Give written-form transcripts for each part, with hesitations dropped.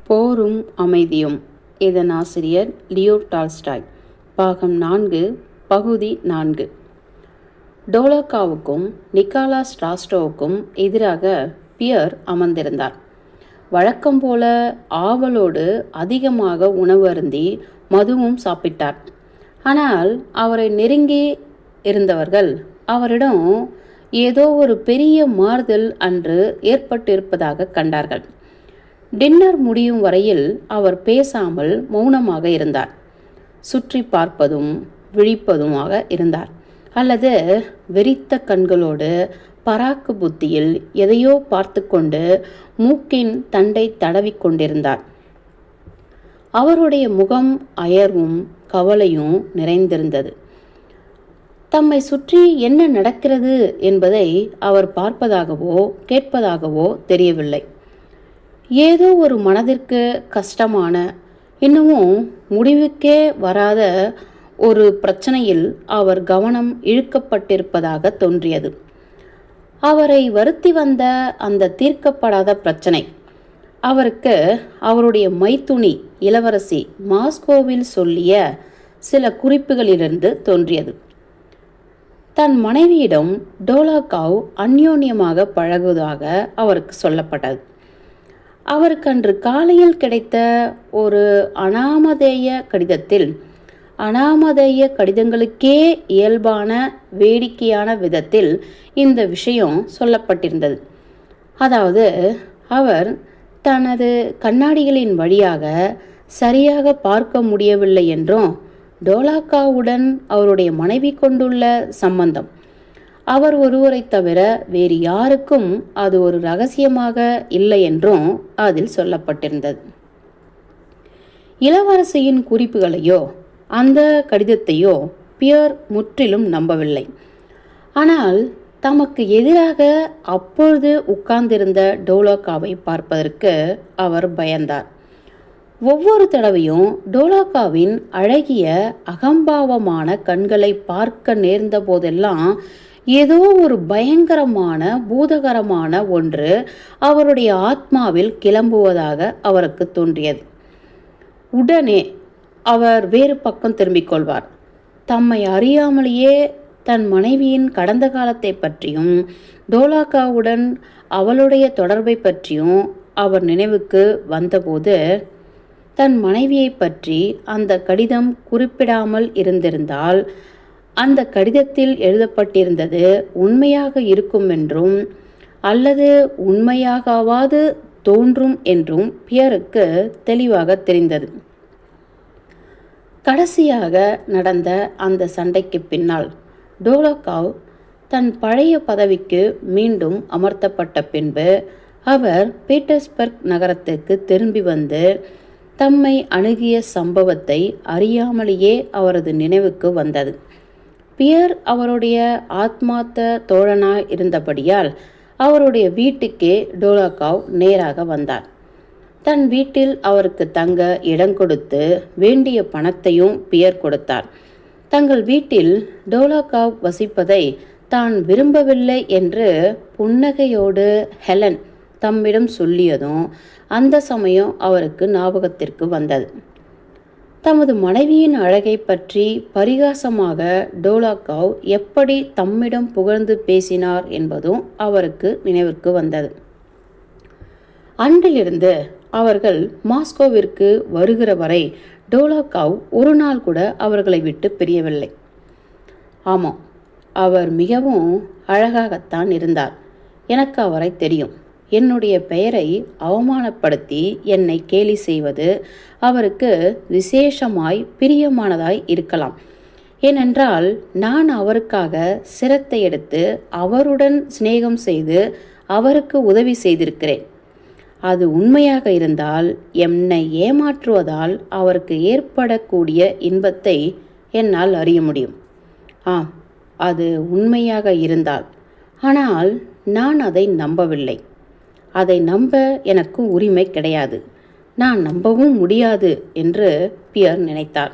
போரும் அமைதியும். இதன் ஆசிரியர் லியோ டால்ஸ்டாய். பாகம் 4, பகுதி 4. டோலோக்காவுக்கும் நிக்கோலாஸ் ராஸ்டோவுக்கும் எதிராக பியர் அமர்ந்திருந்தார். வழக்கம் போல ஆவலோடு அதிகமாக உணவு அருந்தி மதுவும் சாப்பிட்டார். ஆனால் அவரை நெருங்கி இருந்தவர்கள் அவரிடம் ஏதோ ஒரு பெரிய மாறுதல் அன்று ஏற்பட்டிருப்பதாக கண்டார்கள். டின்னர் முடியும் வரையில் அவர் பேசாமல் மௌனமாக இருந்தார். சுற்றி பார்ப்பதும் விழிப்பதுமாக இருந்தார். அல்லது வெறித்த கண்களோடு பராக்கு புத்தியில் எதையோ பார்த்து கொண்டு மூக்கின் தண்டை தடவி கொண்டிருந்தார். அவருடைய முகம் அயர்வும் கவலையும் நிறைந்திருந்தது. தம்மை சுற்றி என்ன நடக்கிறது என்பதை அவர் பார்ப்பதாகவோ கேட்பதாகவோ தெரியவில்லை. ஏதோ ஒரு மனதிற்கு கஷ்டமான, இன்னமும் முடிவுக்கே வராத ஒரு பிரச்சனையில் அவர் கவனம் இழுக்கப்பட்டிருப்பதாக தோன்றியது. அவரை வருத்தி வந்த அந்த தீர்க்கப்படாத பிரச்சனை அவருக்கு அவருடைய மைத்துனி இளவரசி மாஸ்கோவில் சொல்லிய சில குறிப்புகளிலிருந்து தோன்றியது. தன் மனைவியிடம் டோலோக்காவ் அந்யோன்யமாக பழகுவதாக அவருக்கு சொல்லப்பட்டது. அவருக்கு அன்று காலையில் கிடைத்த ஒரு அனாமதேய கடிதங்களுக்கே இயல்பான வேடிக்கையான விதத்தில் இந்த விஷயம் சொல்லப்பட்டிருந்தது. அதாவது, அவர் தனது கண்ணாடிகளின் வழியாக சரியாக பார்க்க முடியவில்லை என்றும், டோலோக்காவுடன் அவருடைய மனைவி கொண்டுள்ள சம்பந்தம் அவர் ஒருவரை தவிர வேறு யாருக்கும் அது ஒரு இரகசியமாக இல்லை என்றும் அதில் சொல்லப்பட்டிருந்தது. இளவரசியின் குறிப்புகளையோ அந்த கடிதத்தையோ பியர் முற்றிலும் நம்பவில்லை. ஆனால் தமக்கு எதிராக அப்பொழுது உட்கார்ந்திருந்த டோலோக்காவை பார்ப்பதற்கு அவர் பயந்தார். ஒவ்வொரு தடவையும் டோலோக்காவின் அழகிய அகம்பாவமான கண்களை பார்க்க நேர்ந்த போதெல்லாம் ஏதோ ஒரு பயங்கரமான பூதகரமான ஒன்று அவருடைய ஆத்மாவில் கிளம்புவதாக அவருக்கு தோன்றியது. உடனே அவர் வேறு பக்கம் திரும்பிக் கொள்வார். தம்மை அறியாமலேயே தன் மனைவியின் கடந்த காலத்தை பற்றியும் டோலோக்காவுடன் அவளுடைய தொடர்பை பற்றியும் அவர் நினைவுக்கு வந்தபோது, தன் மனைவியை பற்றி அந்த கடிதம் குறிப்பிடாமல் இருந்திருந்தால் அந்த கடிதத்தில் எழுதப்பட்டிருந்தது உண்மையாக இருக்கும் என்றும் அல்லது உண்மையாகவாது தோன்றும் என்றும் பியருக்கு தெளிவாக தெரிந்தது. கடைசியாக நடந்த அந்த சண்டைக்கு பின்னால் டோலோக்காவ் தன் பழைய பதவிக்கு மீண்டும் அமர்த்தப்பட்ட பின்பு அவர் பீட்டர்ஸ்பர்க் நகரத்துக்கு திரும்பி வந்து தம்மை அணுகிய சம்பவத்தை அறியாமலேயே அவரது நினைவுக்கு வந்தது. பியர் அவருடைய ஆத்மார்த்த தோழனாய் இருந்தபடியால் அவருடைய வீட்டுக்கே டோலோக்காவ் நேராக வந்தார். தன் வீட்டில் அவருக்கு தங்க இடம் கொடுத்து வேண்டிய பணத்தையும் பியர் கொடுத்தார். தங்கள் வீட்டில் டோலோக்காவ் வசிப்பதை தான் விரும்பவில்லை என்று புன்னகையோடு ஹெலன் தம்மிடம் சொல்லியதும் அந்த சமயம் அவருக்கு ஞாபகத்திற்கு வந்தது. தமது மனைவியின் அழகை பற்றி பரிகாசமாக டோலோக்காவ் எப்படி தம்மிடம் புகழ்ந்து பேசினார் என்பதும் அவருக்கு நினைவிற்கு வந்தது. அன்றிலிருந்து அவர்கள் மாஸ்கோவிற்கு வருகிற வரை டோலோக்காவ் ஒரு நாள் கூட அவர்களை விட்டு பிரியவில்லை. ஆமாம், அவர் மிகவும் அழகாகத்தான் இருந்தார். எனக்கு அவரை தெரியும். என்னுடைய பெயரை அவமானப்படுத்தி என்னை கேலி செய்வது அவருக்கு விசேஷமாய் பிரியமானதாய் இருக்கலாம். ஏனென்றால் நான் அவருக்காக சிரத்தை எடுத்து அவருடன் சிநேகம் செய்து அவருக்கு உதவி செய்திருக்கிறேன். அது உண்மையாக இருந்தால் என்னை ஏமாற்றுவதால் அவருக்கு ஏற்படக்கூடிய இன்பத்தை என்னால் அறிய முடியும். ஆம், அது உண்மையாக இருந்தால். ஆனால் நான் அதை நம்பவில்லை. அதை நம்ப எனக்கு உரிமை கிடையாது. நான் நம்பவும் முடியாது என்று பியர் நினைத்தார்.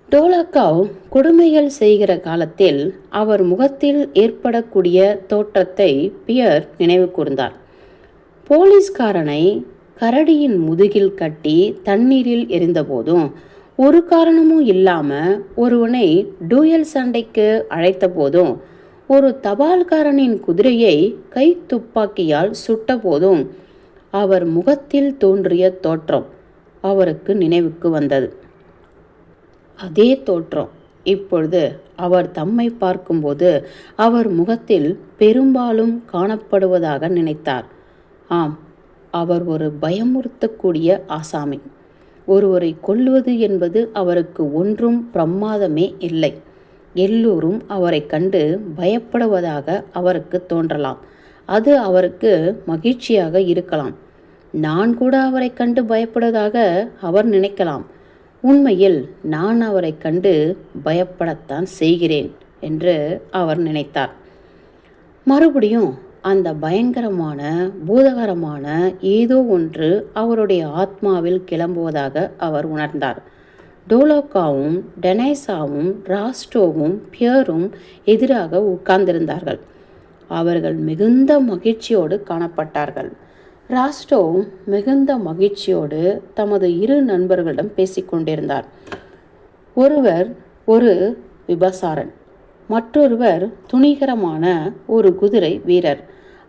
டோலோக்காவ் கொடுமைகள் செய்கிற காலத்தில் அவர் முகத்தில் ஏற்படக்கூடிய தோற்றத்தை பியர் நினைவு கூர்ந்தார். போலீஸ்காரனை கரடியின் முதுகில் கட்டி தண்ணீரில் எரிந்தபோதும், ஒரு காரணமும் இல்லாம ஒருவனை டூயல் சண்டைக்கு அழைத்த போதும், ஒரு தபால்காரனின் குதிரையை கை துப்பாக்கியால் சுட்ட போதும் அவர் முகத்தில் தோன்றிய தோற்றம் அவருக்கு நினைவுக்கு வந்தது. அதே தோற்றம் இப்பொழுது அவர் தம்மை பார்க்கும்போது அவர் முகத்தில் பெரும்பாலும் காணப்படுவதாக நினைத்தார். ஆம், அவர் ஒரு பயமுறுத்தக்கூடிய ஆசாமி. ஒருவரை கொல்லுவது என்பது அவருக்கு ஒன்றும் பிரமாதமே இல்லை. எல்லோரும் அவரை கண்டு பயப்படுவதாக அவருக்கு தோன்றலாம். அது அவருக்கு மகிழ்ச்சியாக இருக்கலாம். நான் கூட அவரை கண்டு பயப்படுவதாக அவர் நினைக்கலாம். உண்மையில் நான் அவரை கண்டு பயப்படத்தான் செய்கிறேன் என்று அவர் நினைத்தார். மறுபடியும் அந்த பயங்கரமான பூதகரமான ஏதோ ஒன்று அவருடைய ஆத்மாவில் கிளம்புவதாக அவர் உணர்ந்தார். டோலோக்காவும் டெனைசாவும் ராஸ்டோவும் பியரும் எதிராக உட்கார்ந்திருந்தார்கள். அவர்கள் மிகுந்த மகிழ்ச்சியோடு காணப்பட்டார்கள். ராஸ்டோ மிகுந்த மகிழ்ச்சியோடு தமது இரு நண்பர்களிடம் பேசிக்கொண்டிருந்தார். ஒருவர் ஒரு விபசாரன், மற்றொருவர் துணிகரமான ஒரு குதிரை வீரர்.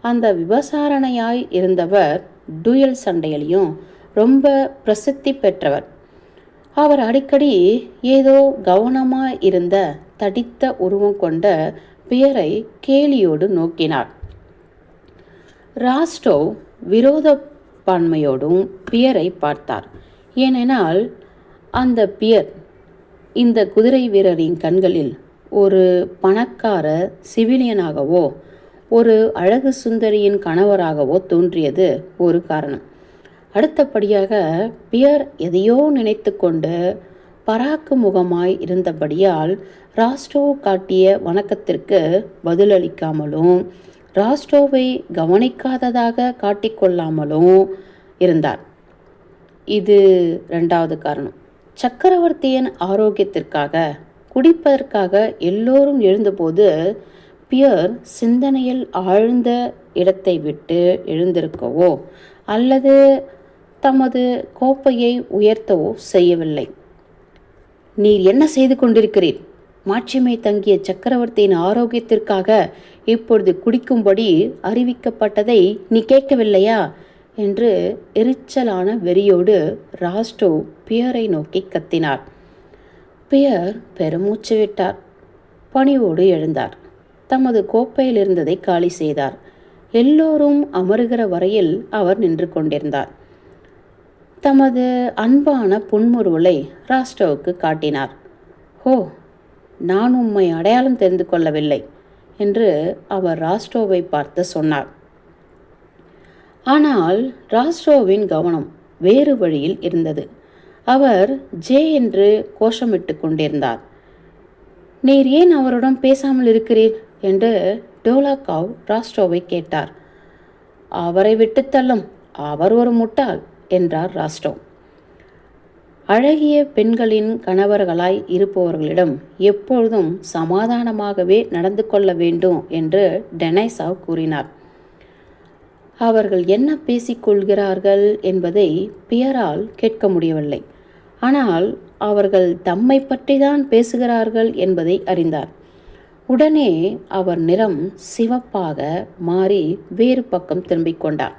அந்த விபசாரணையாய் இருந்தவர் டூயல் சண்டையிலையும் ரொம்ப பிரசித்தி பெற்றவர். அவர் அடிக்கடி ஏதோ கவனமாய் இருந்த தடித்த உருவம் கொண்ட பியரை கேலியோடு நோக்கினார். ராஸ்டோ விரோதப்பான்மையோடும் பியரை பார்த்தார். ஏனென்றால் அந்த பியர் இந்த குதிரை வீரரின் கண்களில் ஒரு பணக்கார சிவிலியனாகவோ ஒரு அழகு சுந்தரியின் கணவராகவோ தோன்றியது ஒரு காரணம். அடுத்தபடியாக பியர் எதையோ நினைத்து கொண்டு பராக்கு முகமாய் இருந்தபடியால் ராஸ்டோ காட்டிய வணக்கத்திற்கு பதிலளிக்காமலும் ராஸ்டோவை கவனிக்காததாக காட்டிக்கொள்ளாமலும் இருந்தார். இது இரண்டாவது காரணம். சக்கரவர்த்தியின் ஆரோக்கியத்திற்காக குடிப்பதற்காக எல்லோரும் எழுந்தபோது பியர் சிந்தனையில் ஆழ்ந்த இடத்தை விட்டு எழுந்திருக்கவோ அல்லது தமது கோப்பையை உயர்த்தவோ செய்யவில்லை. நீர் என்ன செய்து கொண்டிருக்கிறீர்? மாட்சிமை தங்கிய சக்கரவர்த்தியின் ஆரோக்கியத்திற்காக இப்பொழுது குடிக்கும்படி அறிவிக்கப்பட்டதை நீ கேட்கவில்லையா என்று எரிச்சலான வெறியோடு ராஸ்டோ பியரை நோக்கி கத்தினார். பியர் பெருமூச்சு விட்டார். பணிவோடு எழுந்தார். தமது கோப்பையில் இருந்ததை காலி செய்தார். எல்லோரும் அமருகிற வரையில் அவர் நின்று கொண்டிருந்தார். தமது அன்பான புன்முறுவலை ராஸ்டோவுக்கு காட்டினார். ஹோ, நான் உம்மை அடையாளம் தெரிந்து கொள்ளவில்லை என்று அவர் ராஸ்டோவை பார்த்து சொன்னார். ஆனால் ராஸ்டோவின் கவனம் வேறு வழியில் இருந்தது. அவர் ஜே என்று கோஷமிட்டு கொண்டிருந்தார். நீர் ஏன் அவருடன் பேசாமல் இருக்கிறீர் என்று டோலாக்காவ் ராஸ்டோவை கேட்டார். அவரை விட்டு தள்ளும், அவர் ஒரு முட்டாள் என்றார் ராஸ்டோ. அழகிய பெண்களின் கணவர்களாய் இருப்பவர்களிடம் எப்பொழுதும் சமாதானமாகவே நடந்து கொள்ள வேண்டும் என்று டெனைசாவ் கூறினார். அவர்கள் என்ன பேசிக்கொள்கிறார்கள் என்பதை பியரால் கேட்க முடியவில்லை. ஆனால் அவர்கள் தம்மை பற்றி தான் பேசுகிறார்கள் என்பதை அறிந்தார். உடனே அவர் நிறம் சிவப்பாக மாறி வேறு பக்கம் திரும்பிக் கொண்டார்.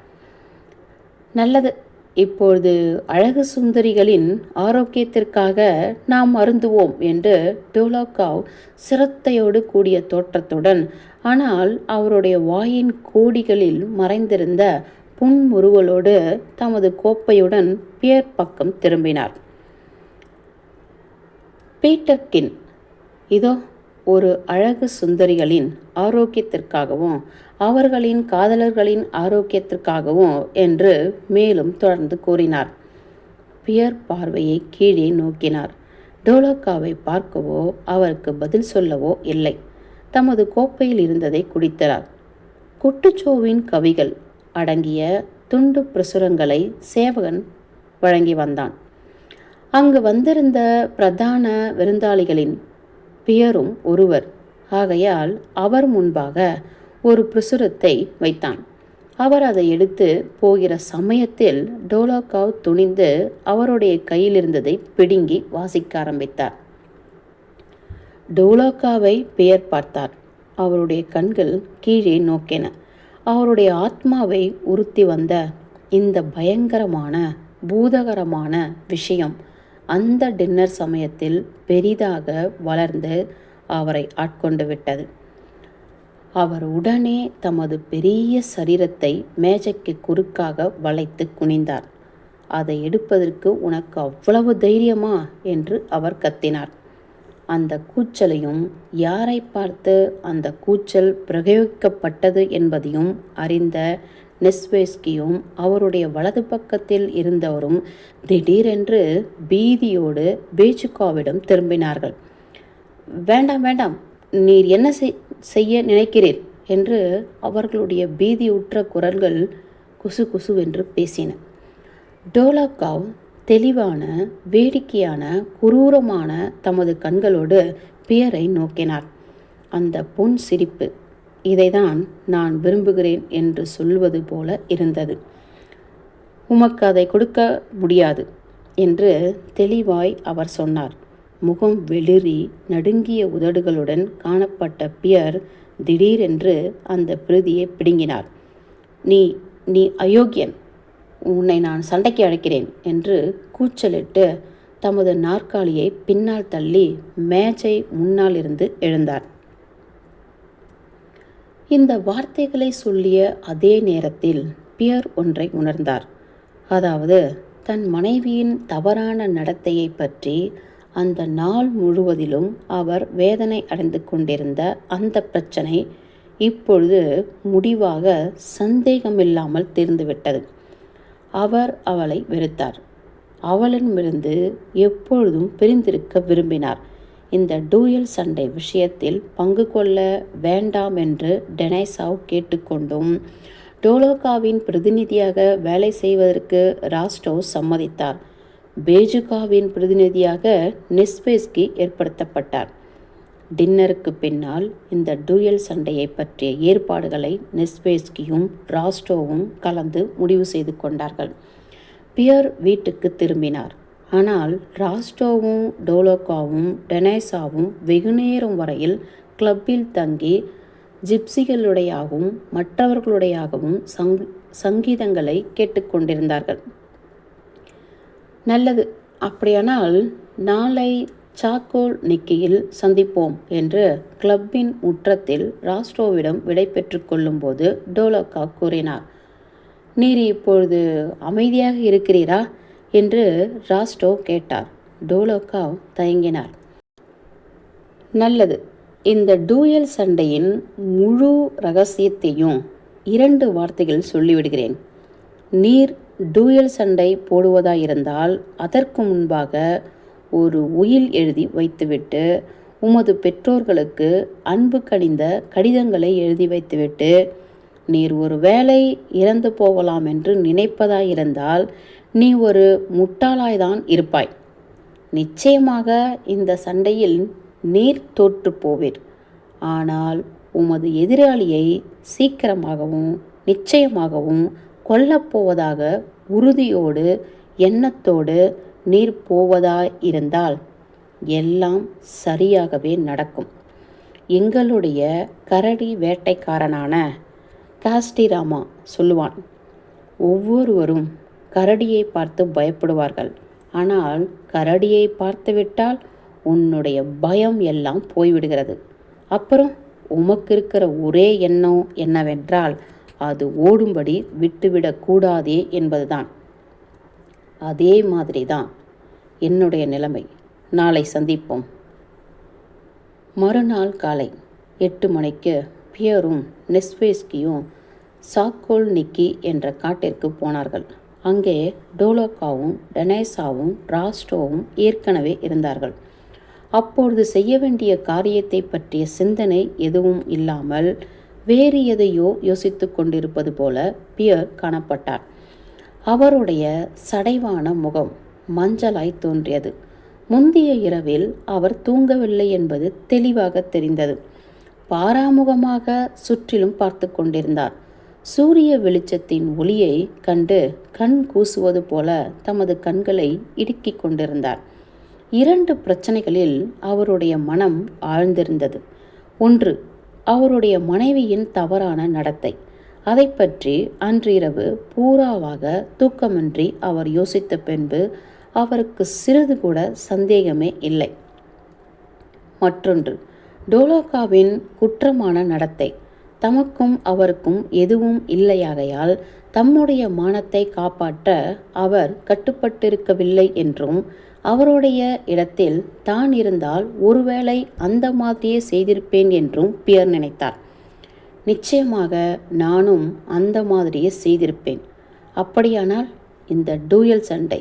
நல்லது, இப்பொழுது அழகு சுந்தரிகளின் ஆரோக்கியத்திற்காக நாம் அருந்துவோம் என்று டோலாக்காவ் சிரத்தையோடு கூடிய தோற்றத்துடன், ஆனால் அவருடைய வாயின் கோடிகளில் மறைந்திருந்த புன்முறுவலோடு தமது கோப்பையுடன் பியர் பக்கம் திரும்பினார். பீட்டர்கின், இதோ ஒரு அழகு சுந்தரிகளின் ஆரோக்கியத்திற்காகவும் அவர்களின் காதலர்களின் ஆரோக்கியத்திற்காகவும் என்று மேலும் தொடர்ந்து கூறினார். பியர் பார்வையை கீழே நோக்கினார். டோலோக்காவை பார்க்கவோ அவருக்கு பதில் சொல்லவோ இல்லை. தமது கோப்பையில் இருந்ததை குடித்தார். குட்டுச்சோவின் கவிகள் அடங்கிய துண்டு பிரசுரங்களை சேவகன் வழங்கி வந்தான். அங்கு வந்திருந்த பிரதான விருந்தாளிகளின் பியரும் ஒருவர் ஆகையால் அவர் முன்பாக ஒரு பிரசுரத்தை வைத்தான். அவர் அதை எடுத்து போகிற சமயத்தில் டோலோகாவ் துணிந்து அவருடைய கையில் இருந்ததை பிடுங்கி வாசிக்க ஆரம்பித்தார். டோலோகாவை பியர் பார்த்தார். அவருடைய கண்கள் கீழே நோக்கின. அவருடைய ஆத்மாவை உறுத்தி வந்த இந்த பயங்கரமான பூதகரமான விஷயம் அந்த டின்னர் சமயத்தில் பெரிதாக வளர்ந்து அவரை ஆட்கொண்டு விட்டது. அவர் உடனே தமது பெரிய சரீரத்தை மேஜைக்கு குறுக்காக வளைத்து குனிந்தார். அதை எடுப்பதற்கு உனக்கு அவ்வளவு தைரியமா என்று அவர் கத்தினார். அந்த கூச்சலையும் யாரை பார்த்து அந்த கூச்சல் பிரயோகிக்கப்பட்டது என்பதையும் அறிந்த நெஸ்வேஸ்கியும் அவருடைய வலது பக்கத்தில் இருந்தவரும் திடீரென்று பீதியோடு பேச்சுக்காவிடம் திரும்பினார்கள். வேண்டாம் வேண்டாம், நீர் என்ன செய்ய நினைக்கிறீர் என்று அவர்களுடைய பீதியுற்ற குரல்கள் குசு குசுவென்று பேசின. டோலோகாவ் தெளிவான வேடிக்கையான குரூரமான தமது கண்களோடு பியரை நோக்கினார். அந்த பொன் சிரிப்பு இதைதான் நான் விரும்புகிறேன் என்று சொல்வது போல இருந்தது. உமக்கு அதை கொடுக்க முடியாது என்று தெளிவாய் அவர் சொன்னார். முகம் வெளிரி நடுங்கிய உதடுகளுடன் காணப்பட்ட பியர் திடீரென்று அந்த பிரதியை பிடுங்கினார். நீ நீ அயோக்கியன், உன்னை நான் சண்டைக்கு அழைக்கிறேன் என்று கூச்சலிட்டு தமது நாற்காலியை பின்னால் தள்ளி மேஜை முன்னால் இருந்து எழுந்தார். இந்த வார்த்தைகளை சொல்லிய அதே நேரத்தில் பியர் ஒன்றை உணர்ந்தார். அதாவது தன் மனைவியின் தவறான நடத்தையை பற்றி அந்த நாள் முழுவதிலும் அவர் வேதனை அடைந்து கொண்டிருந்த அந்த பிரச்சனை இப்பொழுது முடிவாக சந்தேகமில்லாமல் தீர்ந்துவிட்டது. அவர் அவளை வெறுத்தார். அவளிடமிருந்து எப்பொழுதும் பிரிந்திருக்க விரும்பினார். இந்த டூயல் சண்டை விஷயத்தில் பங்கு கொள்ள வேண்டாம் என்று டெனைசாவ் கேட்டுக்கொண்டும் டோலோகாவின் பிரதிநிதியாக வேலை செய்வதற்கு ராஸ்டோவ் சம்மதித்தார். பேஜுகாவின் பிரதிநிதியாக நெஸ்வேஸ்கி ஏற்படுத்தப்பட்டார். டின்னருக்கு பின்னால் இந்த டூயல் சண்டையை பற்றிய ஏற்பாடுகளை நெஸ்வேஸ்கியும் ராஸ்டோவும் கலந்து முடிவு செய்து கொண்டார்கள். பியர் வீட்டுக்கு திரும்பினார். ஆனால் ராஸ்டோவும் டோலோகாவும் டெனைசாவும் வெகுநேரம் வரையில் கிளப்பில் தங்கி ஜிப்சிகளுடையாகவும் மற்றவர்களுடையாகவும் சங்கீதங்களை கேட்டுக்கொண்டிருந்தார்கள். நல்லது, அப்படியானால் நாளை சாக்கோல் நிக்கியில் சந்திப்போம் என்று கிளப்பின் முற்றத்தில் ராஸ்டோவிடம் விடை பெற்று கொள்ளும்போது டோலோகா கூறினார். நீர் இப்பொழுது அமைதியாக இருக்கிறீரா என்று ராஸ்டோ கேட்டார். டோலோகா தயங்கினார். நல்லது, இந்த டூயல் சண்டையின் முழு ரகசியத்தையும் 2 வார்த்தைகள் சொல்லிவிடுகிறேன். நீர் டூயல் சண்டை போடுவதாயிருந்தால் அதற்கு முன்பாக ஒரு உயில் எழுதி வைத்துவிட்டு உமது பெற்றோர்களுக்கு அன்பு கனிந்த கடிதங்களை எழுதி வைத்துவிட்டு நீர் ஒரு வேளை இறந்து போகலாம் என்று நினைப்பதாயிருந்தால் நீ ஒரு முட்டாளாய்தான் இருப்பாய். நிச்சயமாக இந்த சண்டையில் நீர் தோற்று போவீர். ஆனால் உமது எதிராளியை சீக்கிரமாகவும் நிச்சயமாகவும் கொல்லப்போவதாக உறுதியோடு எண்ணத்தோடு நீர் போவதாயிருந்தால் எல்லாம் சரியாகவே நடக்கும். எங்களுடைய கரடி வேட்டைக்காரனான காஸ்டிராமா சொல்லுவான், ஒவ்வொருவரும் கரடியை பார்த்து பயப்படுவார்கள். ஆனால் கரடியை பார்த்துவிட்டால் உன்னுடைய பயம் எல்லாம் போய்விடுகிறது. அப்புறம் உமக்கு இருக்கிற ஒரே எண்ணம் என்னவென்றால் அது ஓடும்படி விட்டுவிடக்கூடாதே என்பதுதான். அதே மாதிரி தான் என்னுடைய நிலைமை. நாளை சந்திப்போம். மறுநாள் காலை 8 மணிக்கு பியரும் நெஸ்வேஸ்கியும் சாக்கோல் நிக்கி என்ற காட்டிற்கு போனார்கள். அங்கே டோலோகாவும் டெனைசாவும் ராஸ்டோவும் ஏற்கனவே இருந்தார்கள். அப்பொழுது செய்ய வேண்டிய காரியத்தை பற்றிய சிந்தனை எதுவும் இல்லாமல் வேறு எதையோ யோசித்து கொண்டிருப்பது போல பியர் காணப்பட்டார். அவருடைய சடைவான முகம் மஞ்சளாய் தோன்றியது. முந்திய இரவில் அவர் தூங்கவில்லை என்பது தெளிவாக தெரிந்தது. பாராமுகமாக சுற்றிலும் பார்த்து கொண்டிருந்தார். சூரிய வெளிச்சத்தின் ஒளியை கண்டு கண் கூசுவது போல தமது கண்களை இடுக்கிக் கொண்டிருந்தார். 2 பிரச்சனைகளில் அவருடைய மனம் ஆழ்ந்திருந்தது. ஒன்று, அவருடைய மனைவியின் தவறான நடத்தை. அதை பற்றி அன்று இரவு பூராவாக தூக்கமின்றி அவர் யோசித்த பின்பு அவருக்கு சிறிது கூட சந்தேகமே இல்லை. மற்றொன்று, டோலோகாவின் குற்றமான நடத்தை. தமக்கும் அவருக்கும் எதுவும் இல்லையாகையால் தம்முடைய மானத்தை காப்பாற்ற அவர் கட்டுப்பட்டிருக்கவில்லை என்றும், அவருடைய இடத்தில் தான் இருந்தால் ஒருவேளை அந்த மாதிரியே செய்திருப்பேன் என்றும் பியர் நினைத்தார். நிச்சயமாக நானும் அந்த மாதிரியே செய்திருப்பேன். அப்படியானால் இந்த டூயல் சண்டை,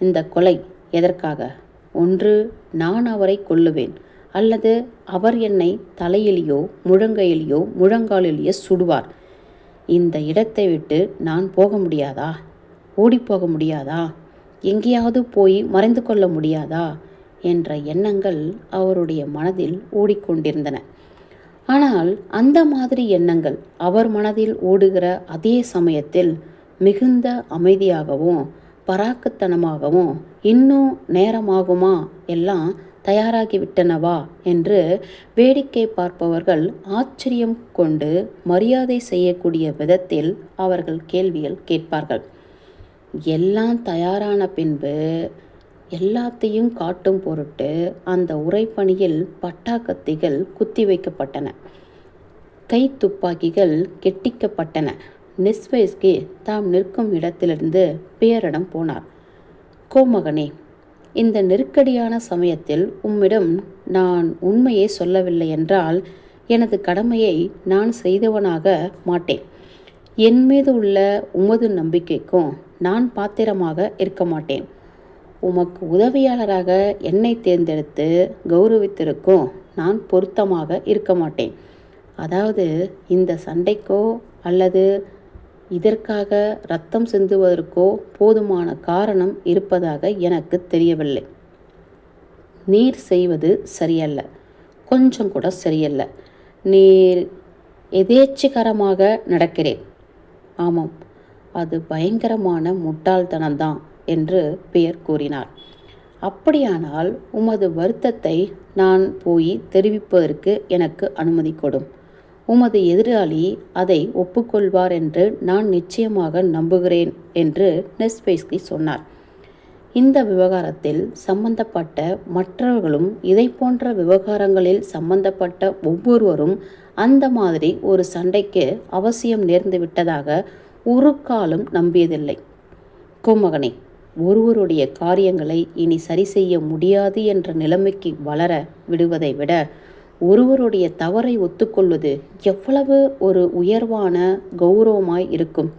இந்த கொலை எதற்காக? ஒன்று, நான் அவரை கொல்லுவேன், அல்லது அவர் என்னை தலையிலேயோ முழங்கையிலேயோ முழங்காலிலேயோ சுடுவார். இந்த இடத்தை விட்டு நான் போக முடியாதா? ஓடிப்போக முடியாதா? எங்கேயாவது போய் மறைந்து கொள்ள முடியாதா என்ற எண்ணங்கள் அவருடைய மனதில் ஓடிக்கொண்டிருந்தன. ஆனால் அந்த மாதிரி எண்ணங்கள் அவர் மனதில் ஓடுகிற அதே சமயத்தில் மிகுந்த அமைதியாகவும் பராக்குத்தனமாகவும், இன்னும் நேரமாகுமா, எல்லாம் தயாராகிவிட்டனவா என்று வேடிக்கை பார்ப்பவர்கள் ஆச்சரியம் கொண்டு மரியாதை செய்யக்கூடிய விதத்தில் அவர்கள் கேள்விகள் கேட்பார்கள். எல்லாம் தயாரான பின்பு எல்லாத்தையும் காட்டும் பொருட்டு அந்த உறைபனியில் பட்டாக்கத்திகள் குத்தி வைக்கப்பட்டன. கை துப்பாக்கிகள் கெட்டிக்கப்பட்டன. நெஸ்வேஸ்கி தாம் நிற்கும் இடத்திலிருந்து பியரிடம் போனார். கோமகனே, இந்த நெருக்கடியான சமயத்தில் உம்மிடம் நான் உண்மையை சொல்லவில்லை என்றால் எனது கடமையை நான் செய்தவனாக மாட்டேன். என் மீது உள்ள உமது நம்பிக்கைக்கும் நான் பாத்திரமாக இருக்க மாட்டேன். உமக்கு உதவியாளராக என்னை தேர்ந்தெடுத்து கௌரவித்திருக்கும் நான் பொருத்தமாக இருக்க மாட்டேன். அதாவது இந்த சண்டைக்கோ அல்லது இதற்காக இரத்தம் சிந்துவதற்கோ போதுமான காரணம் இருப்பதாக எனக்கு தெரியவில்லை. நீர் செய்வது சரியல்ல, கொஞ்சம் கூட சரியல்ல. நீர் எதேச்சைகரமாக நடக்கிறேன். ஆமாம், அது பயங்கரமான முட்டாள்தனம்தான் என்று பியர் கூறினார். அப்படியானால் உமது வருத்தத்தை நான் போய் தெரிவிப்பதற்கு எனக்கு அனுமதி கொடும். உமது எதிராளி அதை ஒப்புக்கொள்வார் என்று நான் நிச்சயமாக நம்புகிறேன் என்று நெஸ்வேஸ்கி சொன்னார். இந்த விவகாரத்தில் சம்பந்தப்பட்ட மற்றவர்களும் இதை போன்ற விவகாரங்களில் சம்பந்தப்பட்ட ஒவ்வொருவரும் அந்த மாதிரி ஒரு சண்டைக்கு அவசியம் நேர்ந்து விட்டதாக ஒரு காலம் நம்பியதில்லை. கோமகனே, ஒருவருடைய காரியங்களை இனி சரி செய்ய முடியாது என்ற நிலைமைக்கு வளர விடுவதை விட ஒருவருடைய தவறை ஒத்துக்கொள்வது எவ்வளவு ஒரு உயர்வான கௌரவமாய் இருக்கும்.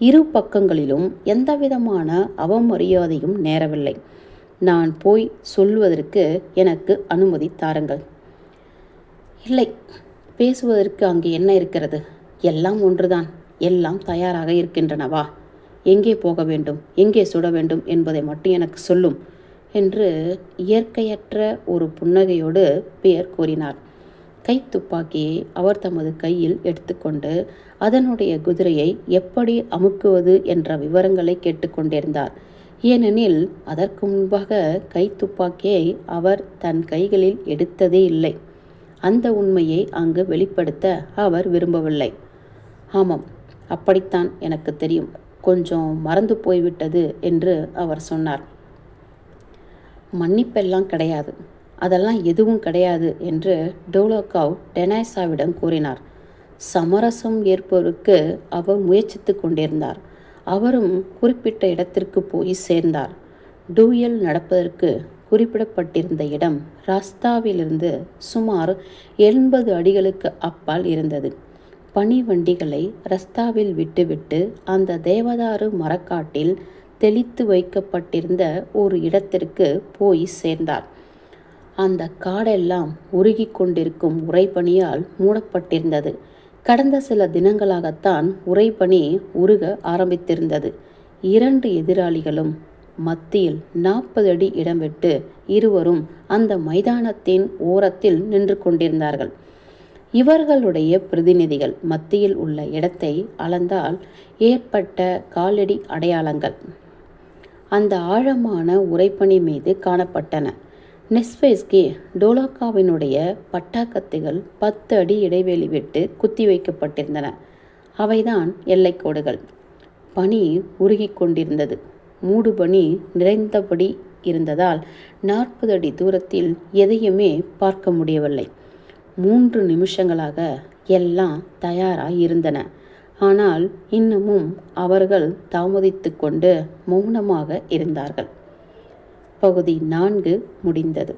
இரு பக்கங்களிலும் எந்தவிதமான அவமரியாதையும் நேரவில்லை. நான் போய் சொல்வதற்கு எனக்கு அனுமதி தாருங்கள். இல்லை, பேசுவதற்கு அங்கே என்ன இருக்கிறது? எல்லாம் ஒன்றுதான். எல்லாம் தயாராக இருக்கின்றனவா? எங்கே போக வேண்டும், எங்கே சுட வேண்டும் என்பதை மட்டும் எனக்கு சொல்லும் என்று இயற்கையற்ற ஒரு புன்னகையோடு பியர் கூறினார். கை துப்பாக்கியை அவர் தமது கையில் எடுத்துக்கொண்டு அதனுடைய குதிரையை எப்படி அமுக்குவது என்ற விவரங்களை கேட்டுக்கொண்டிருந்தார். ஏனெனில் அதற்கு முன்பாக கை துப்பாக்கியை அவர் தன் கைகளில் எடுத்ததே இல்லை. அந்த உண்மையை அங்கு வெளிப்படுத்த அவர் விரும்பவில்லை. ஆமாம், அப்படித்தான் எனக்கு தெரியும். கொஞ்சம் மறந்து போய்விட்டது என்று அவர் சொன்னார். மன்னிப்பெல்லாம் கிடையாது, அதெல்லாம் எதுவும் கிடையாது என்று டோலோகாவ் டெனைசாவிடம் கூறினார். சமரசம் ஏற்பதற்கு அவர் முயற்சித்து கொண்டிருந்தார். அவரும் குறிப்பிட்ட இடத்திற்கு போய் சேர்ந்தார். டூயல் நடப்பதற்கு குறிப்பிடப்பட்டிருந்த இடம் ராஸ்தாவிலிருந்து சுமார் 80 அடிகளுக்கு அப்பால் இருந்தது. பனி வண்டிகளை ரஸ்தாவில் விட்டுவிட்டு அந்த தேவதாரு மரக்காட்டில் தெளித்து வைக்கப்பட்டிருந்த ஒரு இடத்திற்கு போய் சேர்ந்தார். அந்த காடெல்லாம் உருகி கொண்டிருக்கும் உறைபனியால் மூடப்பட்டிருந்தது. கடந்த சில தினங்களாகத்தான் உறைபனி உருக ஆரம்பித்திருந்தது. 2 எதிராளிகளும் மத்தியில் 40 அடி இடம் விட்டு இருவரும் அந்த மைதானத்தின் ஓரத்தில் நின்று கொண்டிருந்தார்கள். இவர்களுடைய பிரதிநிதிகள் மத்தியில் உள்ள இடத்தை அளந்தால் ஏற்பட்ட காலடி அடையாளங்கள் அந்த ஆழமான உறைபனி மீது காணப்பட்டன. நெஸ்பெஸ்கி டோலாக்காவினுடைய பட்டாக்கத்திகள் 10 அடி இடைவெளி விட்டு குத்தி வைக்கப்பட்டிருந்தன. அவைதான் எல்லைக்கோடுகள். பனி உருகி கொண்டிருந்தது. மூடுபனி நிறைந்தபடி இருந்ததால் 40 அடி தூரத்தில் எதையுமே பார்க்க முடியவில்லை. 3 நிமிஷங்களாக எல்லாம் தயாராய் இருந்தன. ஆனால் இன்னமும் அவர்கள் தாமதித்து கொண்டு மௌனமாக இருந்தார்கள். பகுதி 4 முடிந்தது.